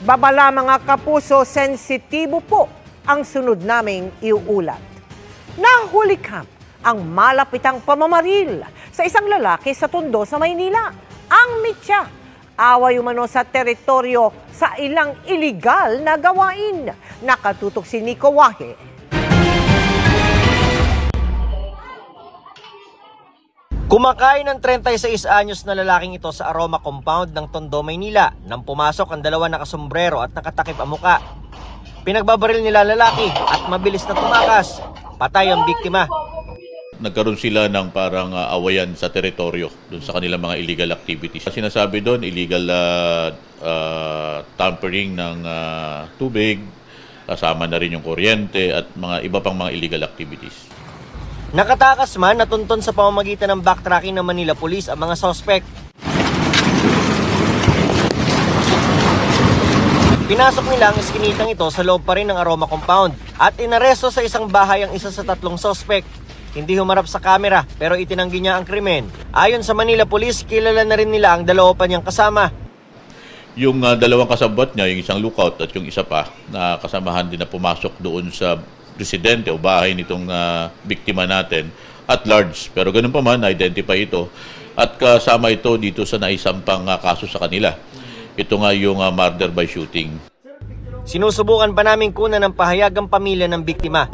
Babala mga kapuso, sensitibo po ang sunod naming iuulat. Nahuli camp ang malapitang pamamaril sa isang lalaki sa Tondo sa Maynila. Ang mitya, away umano sa teritoryo sa ilang iligal na gawain. Nakatutok si Nico Wahe. Kumakain ng 36 anyos na lalaking ito sa Aroma Compound ng Tondo, Maynila nang pumasok ang dalawa nakasombrero at nakatakip ang muka. Pinagbabaril nila lalaki at mabilis na tumakas. Patay ang biktima. Nagkaroon sila ng parang awayan sa teritoryo doon sa kanilang mga illegal activities. Sinasabi doon, illegal tampering ng tubig, kasama na rin yung kuryente at mga iba pang mga illegal activities. Nakatakas man natunton sa pamamagitan ng backtracking ng Manila Police ang mga suspect. Pinasok nila ang iskinitang ito sa loob pa rin ng Aroma Compound at inaresto sa isang bahay ang isa sa tatlong suspect. Hindi humarap sa kamera pero itinanggi niya ang krimen. Ayon sa Manila Police, kilala na rin nila ang dalawa pa niyang kasama. Yung dalawang kasabot niya, yung isang lookout at yung isa pa na kasamahan din na pumasok doon sa residente o bahay nitong biktima natin at large. Pero ganun pa man, na-identify ito at kasama ito dito sa naisampang kaso sa kanila. Ito nga yung murder by shooting. Sinusubukan pa namin kunan ng pahayag ang pamilya ng biktima.